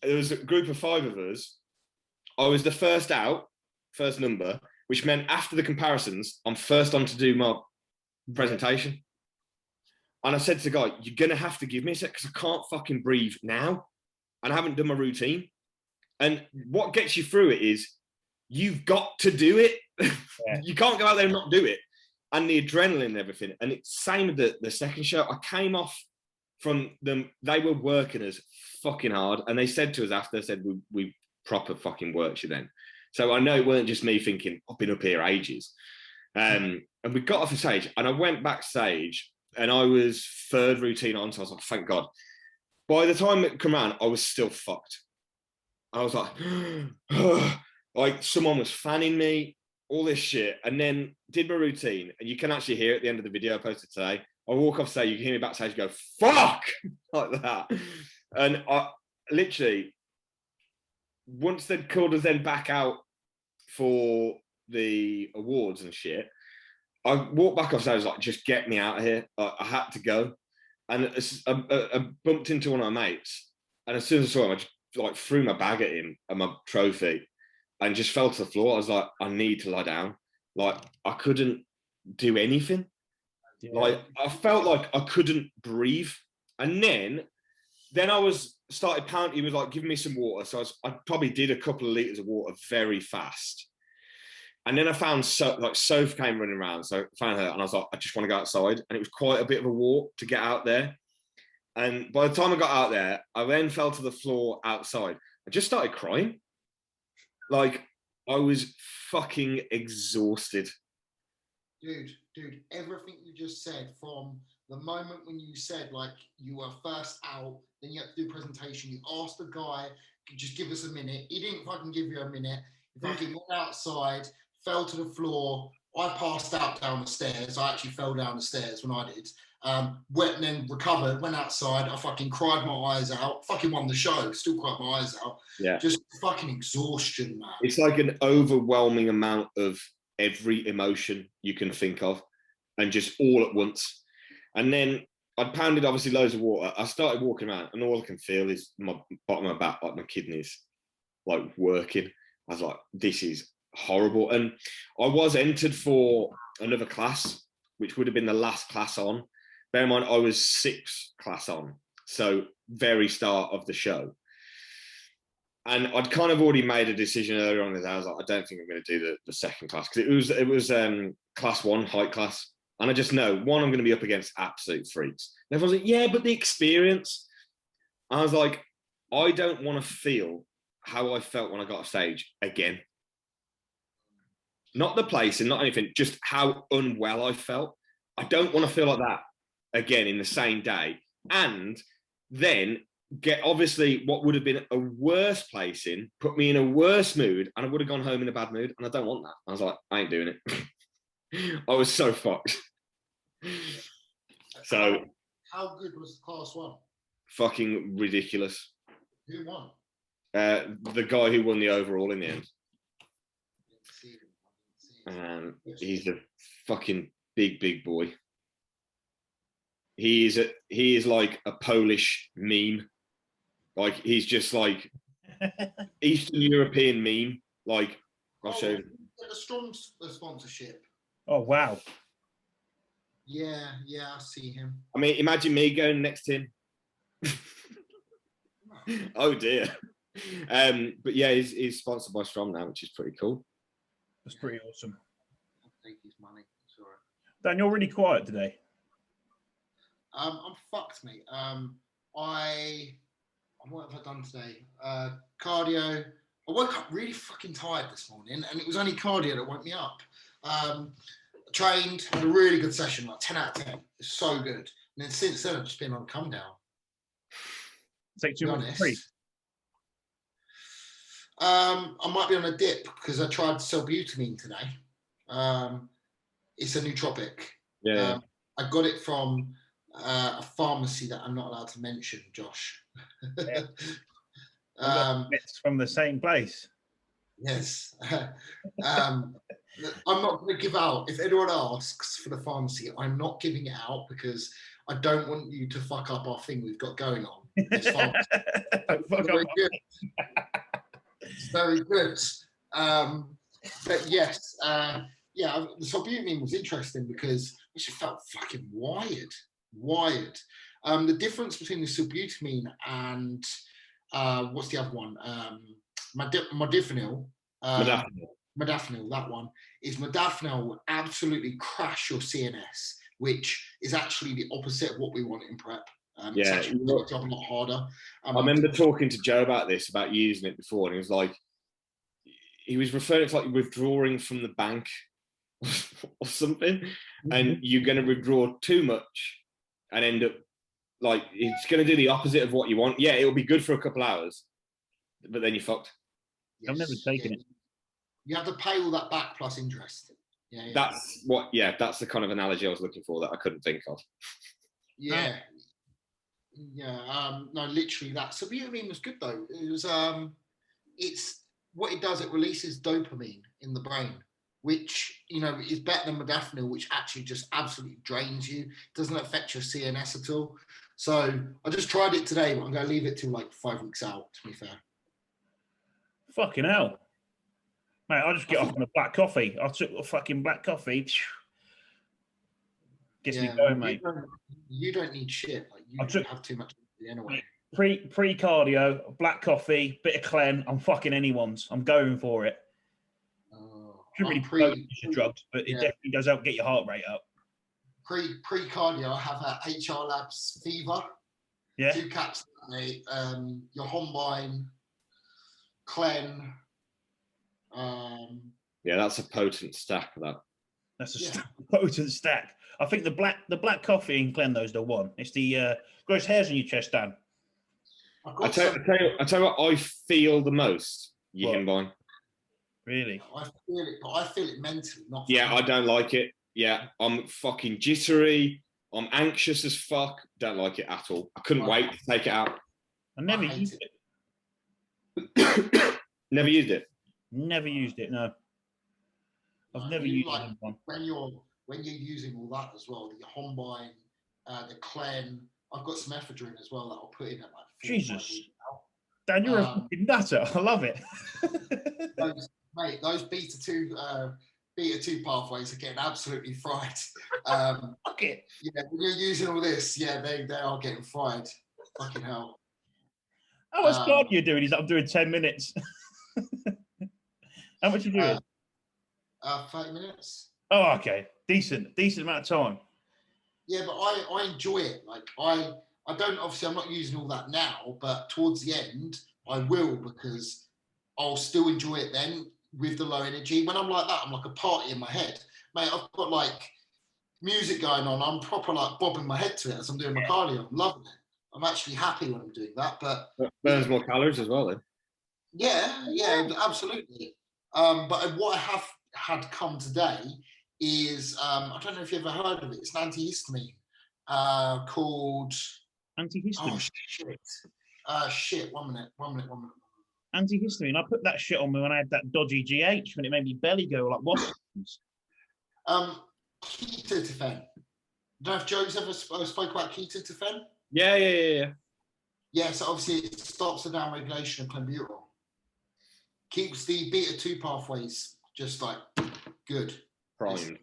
there was a group of 5 of us. I was the first out, first number, which meant after the comparisons, I'm first on to do my presentation. And I said to the guy, you're going to have to give me a sec because I can't fucking breathe now. And I haven't done my routine. And what gets you through it is you've got to do it. Yeah. You can't go out there and not do it. And the adrenaline and everything. And it's same with the second show. I came off from them. They were working us fucking hard. And they said to us after, they said, we proper fucking worked you then. So I know it weren't just me thinking, I've been up here ages. And we got off the stage and I went backstage and I was 3rd routine on. So I was like, thank God. By the time it came around, I was still fucked. I was like, like someone was fanning me, all this shit. And then did my routine. And you can actually hear at the end of the video I posted today. I walk off stage, you can hear me backstage go, fuck, like that. And I literally, once they'd called us then back out for the awards and shit, I walked back off stage like, just get me out of here. I had to go. And I bumped into one of my mates. And as soon as I saw him, I just like threw my bag at him and my trophy and just fell to the floor. I was like, I need to lie down. Like I couldn't do anything. Yeah. Like I felt like I couldn't breathe. And then I started pounding. He was like giving me some water. So I probably did a couple of liters of water very fast. And then I found Soph came running around. So I found her and I was like, I just want to go outside. And it was quite a bit of a walk to get out there. And by the time I got out there, I then fell to the floor outside. I just started crying. Like I was fucking exhausted. Dude, everything you just said, from the moment when you said like you were first out, then you had to do a presentation, you asked the guy, just give us a minute. He didn't fucking give you a minute. He fucking went outside, fell to the floor. I passed out down the stairs. I actually fell down the stairs when I did. Went and then recovered, went outside. I fucking cried my eyes out. Fucking won the show. Still cried my eyes out. Yeah. Just fucking exhaustion, man. It's like an overwhelming amount of every emotion you can think of, and just all at once. And then I'd pounded obviously loads of water. I started walking around, and all I can feel is my bottom of my back, like my kidneys, like working. I was like, this is horrible. And I was entered for another class, which would have been the last class on. Bear in mind, I was 6th class on, so very start of the show. And I'd kind of already made a decision earlier on. I was like, I don't think I'm going to do the second class because it was class 1, height class. And I just know, one, I'm going to be up against absolute freaks. And everyone's like, yeah, but the experience. I was like, I don't want to feel how I felt when I got off stage again. Not the place and not anything, just how unwell I felt. I don't want to feel like that again in the same day. And then get obviously what would have been a worse place in, put me in a worse mood, and I would have gone home in a bad mood. And I don't want that. I was like, I ain't doing it. I was so fucked. So how good was the class one? Fucking ridiculous. Who won? The guy who won the overall in the end. He's a fucking big boy. He is like a Polish meme. Like he's just like Eastern European meme. Like I'll show you. A strong sponsorship. Oh wow. Yeah, I see him. I mean, imagine me going next to him. Oh dear. But yeah, he's sponsored by Strom now, which is pretty cool. That's pretty awesome. I'll take his money. Sorry. Dan, you're really quiet today. I'm fucked, mate. What have I done today? Cardio. I woke up really fucking tired this morning, and it was only cardio that woke me up. Trained, had a really good session, like 10 out of 10. It's so good. And then since then, I've just been on a come down. Take too much free. I might be on a dip because I tried Cellbutamine today. It's a nootropic. Yeah. I got it from a pharmacy that I'm not allowed to mention, Josh. Yeah. It's from the same place. Yes. I'm not going to give out. If anyone asks for the pharmacy, I'm not giving it out because I don't want you to fuck up our thing we've got going on. It's very good. It's very good. But yes, the Cellbutamine was interesting because I just felt fucking wired. The difference between the Cellbutamine and what's the other one? Modafinil. Modafinil, that one is modafinil will absolutely crash your CNS, which is actually the opposite of what we want in prep. It's actually a lot harder. I remember talking to Joe about this, about using it before, and he was like, he was referring to like withdrawing from the bank or something, and you're going to withdraw too much and end up like it's going to do the opposite of what you want. Yeah, it'll be good for a couple hours, but then you're fucked. Yes, I've never taken it. You have to pay all that back plus interest. Yeah. That's the kind of analogy I was looking for that I couldn't think of. Yeah. No, literally that. Cellbutamine was good though. It was it's what it does, it releases dopamine in the brain, which is better than modafinil, which actually just absolutely drains you. It doesn't affect your CNS at all. So I just tried it today, but I'm gonna leave it till like 5 weeks out, to be fair. Fucking hell. Mate, I'll just get off on a black coffee. I took a fucking black coffee. Gets me going, mate. You don't need shit. Like you have too much anyway. Pre-cardio, black coffee, bit of Clen. I'm fucking anyone's. I'm going for it. Shouldn't really drugs, but it definitely does help get your heart rate up. Pre-cardio, I have a HR Labs Fever. Yeah. 2 caps a day. Your Hombine, Clen. Yeah, that's a potent stack. That's a potent stack. I think the black coffee and Clen, those the one. It's the grows hairs on your chest, Dan. I tell you what I feel the most. Hombine. Really? I feel it, but I feel it mentally, not. Yeah, I don't like it. Yeah, I'm fucking jittery. I'm anxious as fuck. Don't like it at all. I couldn't wait to take it out. I never used it. Never used it. Never used it. No. I've never used one. When you're using all that as well, the Hombine, the Clen. I've got some ephedrine as well that I'll put in at like 4 Jesus. Dan, you're a fucking nutter. I love it. those beta 2 pathways are getting absolutely fried. Okay. Yeah, when you're using all this, they are getting fried. Fucking hell. How much cardio you doing? He's like, I'm doing 10 minutes. How much are you doing? 30 minutes. Oh, okay. Decent amount of time. Yeah, but I enjoy it. Like I don't, obviously I'm not using all that now, but towards the end I will, because I'll still enjoy it then. with the low energy. When I'm like that, I'm like a party in my head, mate. I've got like music going on. I'm proper like bobbing my head to it as I'm doing my cardio. I'm loving it. I'm actually happy when I'm doing that. But burns more calories as well, then. Yeah, absolutely. But what I have had come today is I don't know if you've ever heard of it. It's an antihistamine called Antihistamine. Shit. One minute. Antihistamine. I put that shit on me when I had that dodgy GH when it made me belly go like what? Ketotifen. I don't know if Joe's ever spoke about ketotifen. Yeah. Yeah, so obviously it stops the downregulation of clenbuterol. Keeps the beta 2 pathways just like good. Prime.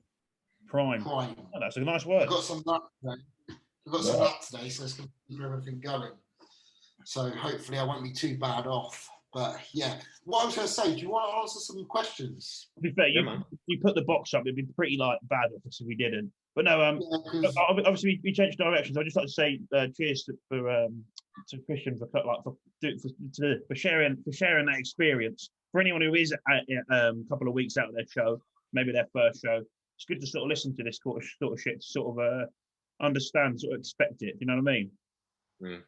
Oh, that's a nice word. I've got some nut today, so it's going to keep everything going. So hopefully I won't be too bad off. But yeah, what I was going to say, do you want to answer some questions? To be fair, you put the box up, it'd be pretty like bad if we didn't. But no, obviously we changed directions. I'd just like to say cheers to Christian for sharing that experience. For anyone who is a couple of weeks out of their show, maybe their first show, it's good to sort of listen to this sort of shit to sort of understand, sort of expect it. You know what I mean? Mm.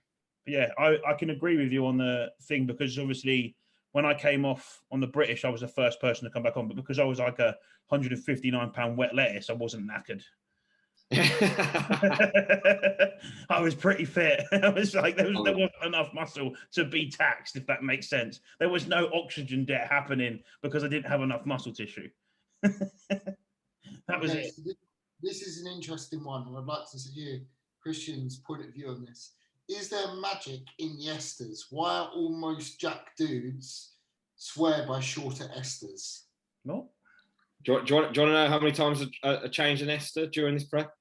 But yeah, I can agree with you on the thing because obviously when I came off on the British, I was the first person to come back on, but because I was like a 159-pound wet lettuce, I wasn't knackered. I was pretty fit. I was like, there wasn't enough muscle to be taxed, if that makes sense. There was no oxygen debt happening because I didn't have enough muscle tissue. That was it. So this is an interesting one, and I'd like to hear Christian's point of view on this. Is there magic in the esters? Why are almost jack dudes swear by shorter esters? No. Do you want to know how many times I changed an ester during this prep?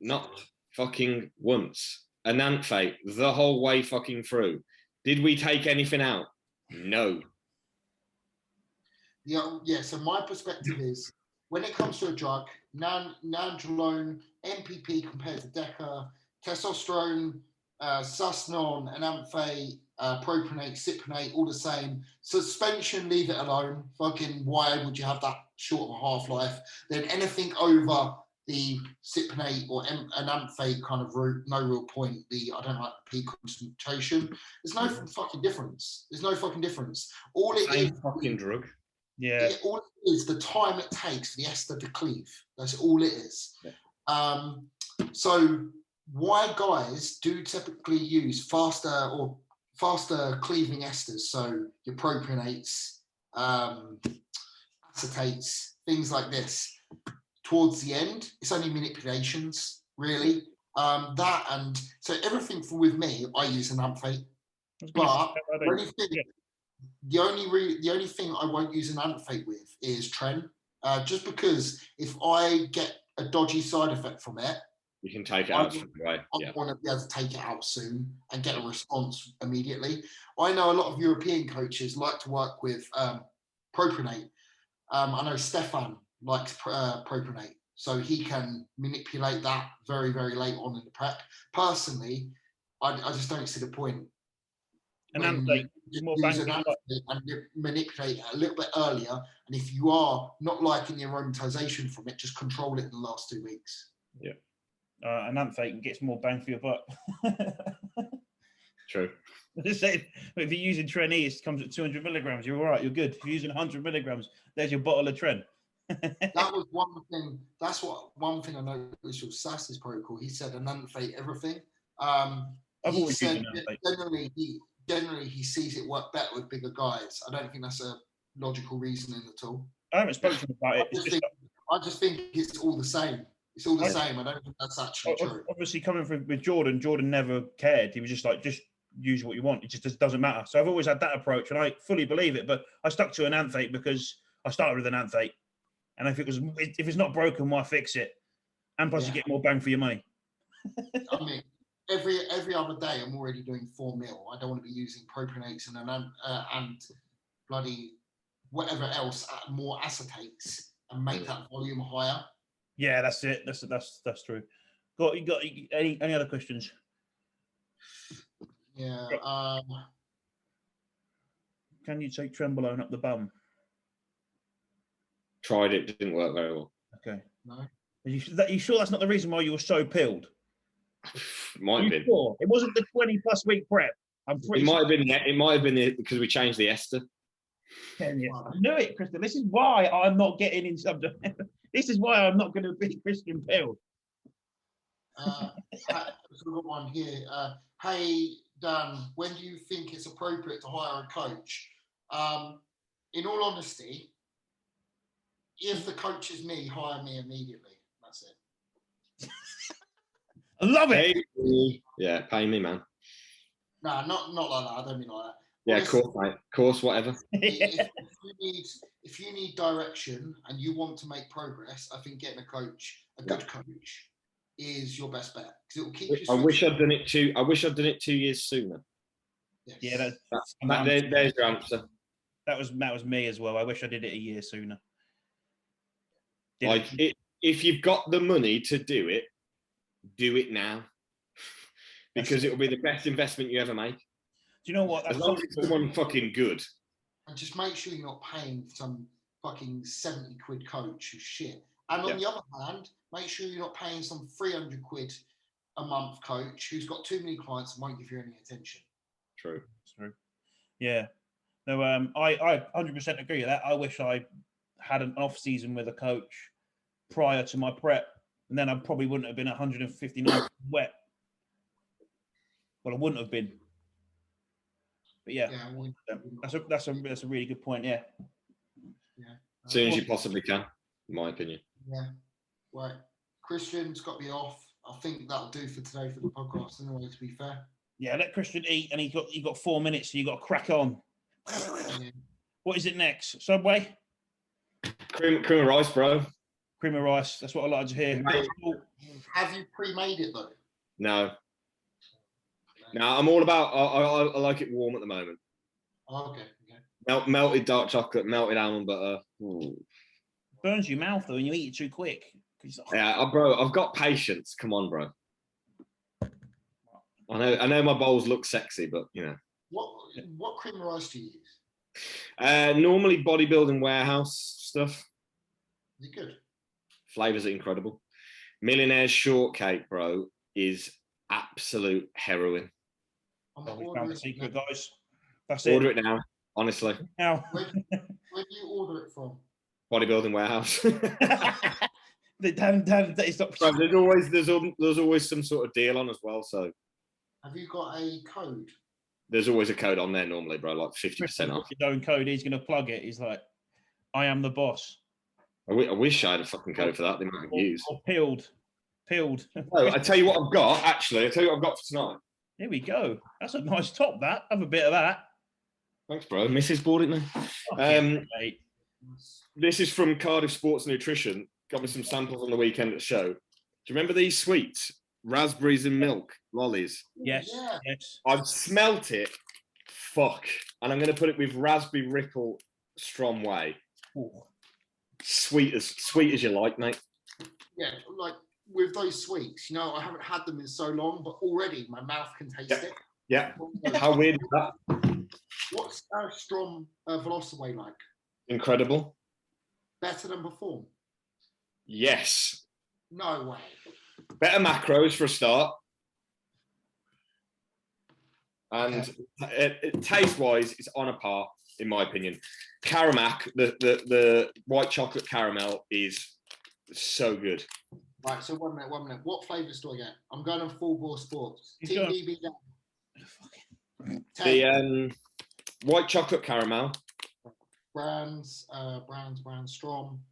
Not fucking once. A nanphate the whole way fucking through. Did we take anything out? No. Yeah. So my perspective is, when it comes to a drug, nandrolone, MPP compared to DECA, testosterone, Sustanon, enanthate, propionate, cypionate, all the same. Suspension, leave it alone. Fucking why would you have that short of a half-life? Then anything over the cypionate or enanthate kind of route, no real point. I don't like the peak concentration. There's no fucking difference. All it Same is fucking drug. Yeah. All it is the time it takes for the ester to cleave. That's all it is. Yeah. So why guys do typically use faster cleaving esters? So your propionates, acetates, things like this. Towards the end, it's only manipulations, really. That and so everything with me, I use an enanthate. But the only thing I won't use an enanthate with is tren, just because if I get a dodgy side effect from it, you can take it out straight away. I want to be able to take it out soon and get a response immediately. I know a lot of European coaches like to work with propionate. I know Stefan likes propionate, so he can manipulate that very, very late on in the prep. Personally, I just don't see the point. And manipulate it a little bit earlier, and if you are not liking the aromatization from it, just control it in the last 2 weeks. Yeah. Enanthate gets more bang for your buck. True. If you're using Tren E, it comes at 200 milligrams. You're all right. You're good. If you're using 100 milligrams, there's your bottle of Tren. That was one thing. That's one thing I noticed with Sass's protocol. He said enanthate everything. I've always said generally he sees it work better with bigger guys. I don't think that's a logical reasoning at all. I haven't spoken about it. I just think it's all the same. It's all the same. I don't think that's actually true. Obviously, coming from with Jordan never cared. He was just like, just use what you want. It just doesn't matter. So I've always had that approach, and I fully believe it. But I stuck to an enanthate because I started with an enanthate, and if it's not broken, why fix it? And plus, you get more bang for your money. I mean, every other day, I'm already doing 4 mil. I don't want to be using propionates and bloody whatever else, more acetates, and make that volume higher. Yeah, that's it. That's true. You got any other questions? Yeah. Can you take Trenbolone up the bum? tried it, didn't work very well. Okay. No. Are you sure that's not the reason why you were so pilled? Might Are have you been. sure? It wasn't the 20+ week prep. I'm pretty It sure. might have been. It might have been because we changed the ester. I knew it, Christian. This is why I'm not getting in subject. This is why I'm not going to be Christian Pilled. So we've got one here. Hey, Dan, when do you think it's appropriate to hire a coach? In all honesty, if the coach is me, hire me immediately. That's it. I love it. Pay me. Yeah, pay me, man. No, not like that. I don't mean like that. Yeah, Honestly, course, mate. Course, whatever. if you need direction and you want to make progress, I think getting a good coach, is your best bet because it will keep you. I wish I'd done it 2 years sooner. Yes. Yeah, There's your answer. that was me as well. I wish I did it a year sooner. If you've got the money to do it now, because it will be the best investment you ever make. Do you know what? As long as it's someone fucking good. And just make sure you're not paying some fucking 70 quid coach who's shit. And on the other hand, make sure you're not paying some 300 quid a month coach who's got too many clients and won't give you any attention. True. Yeah. No, I 100% agree with that. I wish I had an off season with a coach prior to my prep, and then I probably wouldn't have been 159 wet. Well, I wouldn't have been. But yeah, that's a really good point. Yeah. As soon as you possibly can, in my opinion. Yeah. Right. Christian's got to be off. I think that'll do for today for the podcast anyway, to be fair. Yeah, let Christian eat, and he got 4 minutes, so you got to crack on. Yeah. What is it next? Subway? Cream of rice, bro. Cream of rice. That's what I like to hear. Have you pre-made it though? No, I'm all about. I like it warm at the moment. Oh, okay. Melted dark chocolate, melted almond butter. Ooh. Burns your mouth though, and you eat it too quick. Yeah, bro. I've got patience. Come on, bro. I know my bowls look sexy, but you know. What cream of rice do you use? Normally bodybuilding warehouse stuff. Is it good? Flavors are incredible. Millionaire's shortcake, bro, is absolute heroin. I'm We found the secret, guys. That's Order it now, honestly. Now. Where do you order it from? Bodybuilding warehouse. There's always some sort of deal on as well. So have you got a code? There's always a code on there normally, bro, like 50% off. His own code, he's going to plug it. He's like, I am the boss. I wish I had a fucking code for that. They might have used. Or peeled. Oh, I tell you what I've got, actually. I tell you what I've got for tonight. Here we go. That's a nice top, that. Have a bit of that. Thanks, bro. Mrs. bought it now. Mate. This is from Cardiff Sports Nutrition. Got me some samples on the weekend at the show. Do you remember these sweets? Raspberries and milk lollies. Yes. Yeah. Yes. I've smelt it. Fuck. And I'm going to put it with raspberry ripple Strom Way. Ooh. Sweet as you like, mate. Yeah, like with those sweets, you know, I haven't had them in so long, but already my mouth can taste it. Yeah. How weird is that? What's Strom Velocity like? Incredible. Better than before? Yes. No way. Better macros for a start. And taste-wise, it's on a par, in my opinion. Caramac, the white chocolate caramel is so good. Right, so 1 minute. What flavours do I get? I'm going on Full Bore Sports. Team DB down. The white chocolate caramel. Brands, Strom.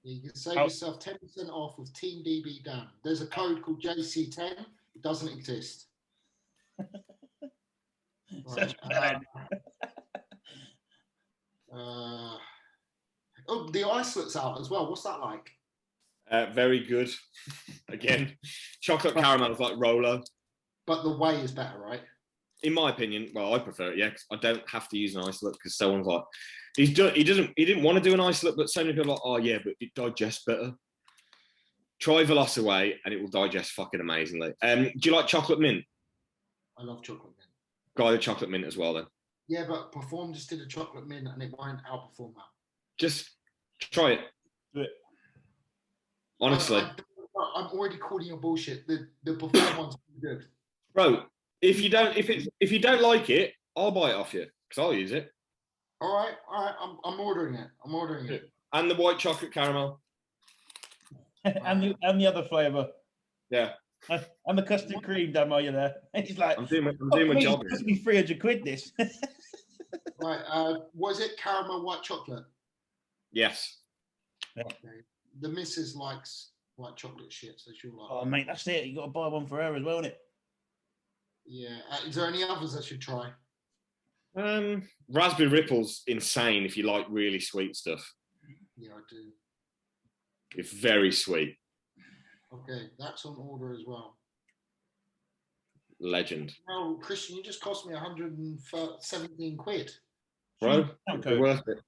You can save yourself 10% off with Team DB down. There's a code called JC10. It doesn't exist. Right. The icelet's out as well. What's that like? Very good. Again, chocolate caramel is like Rolo. But the whey is better, right? In my opinion, well, I prefer it, yeah, because I don't have to use an isolate because someone's like, he didn't want to do an isolate, but so many people are like, oh yeah, but it digests better. Try Velocity and it will digest fucking amazingly. Do you like chocolate mint? I love chocolate mint. Guy the chocolate mint as well then. Yeah, but Perform just did a chocolate mint and it won't outperform that. Just try it. Do it. Honestly, I'm already calling your bullshit. The perform one's good. bro. If you don't like it, I'll buy it off you because I'll use it. All right. I'm ordering it. I'm ordering it. And the white chocolate caramel. and the other flavour. Yeah. And the custard cream, Dan, while you're there. He's like, I'm doing my job. It cost me 300 quid, this. Right. Was it caramel white chocolate? Yes. Okay. The missus likes white chocolate shit, so she'll like. Oh, mate, that's it. You got to buy one for her as well, isn't it? Yeah. Is there any others I should try? Raspberry Ripple's insane if you like really sweet stuff. Yeah, I do. It's very sweet. Okay, that's on order as well. Legend. No, Christian, you just cost me 117 quid. Bro, Okay. worth it.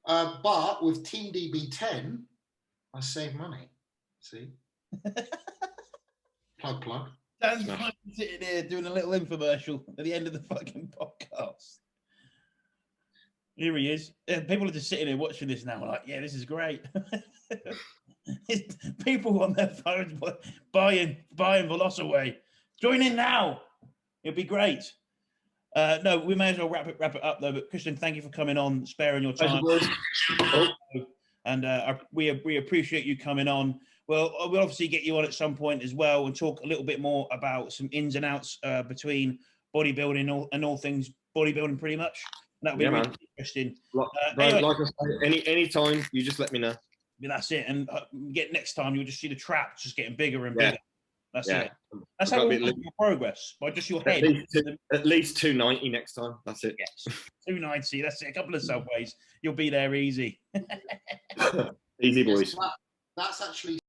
But with Team DB10, I save money. See? plug. Dan's sitting here doing a little infomercial at the end of the fucking podcast. Here he is. People are just sitting here watching this now, like, yeah, this is great. People on their phones buying Velocaway. Join in now. It'll be great. No, we may as well wrap it up though. But Christian, thank you for coming on, sparing your time. And we appreciate you coming on. Well, we'll obviously get you on at some point as well and talk a little bit more about some ins and outs between bodybuilding and all things bodybuilding, pretty much. And that'll be really interesting. Anyway, like I say, any time, you just let me know. That's it. And next time, you'll just see the trap just getting bigger and bigger. That's it. That's how we make progress, by just your head. At least 290 next time. That's it. Yes, 290. That's it. A couple of subways. You'll be there easy. Easy, boys. That's actually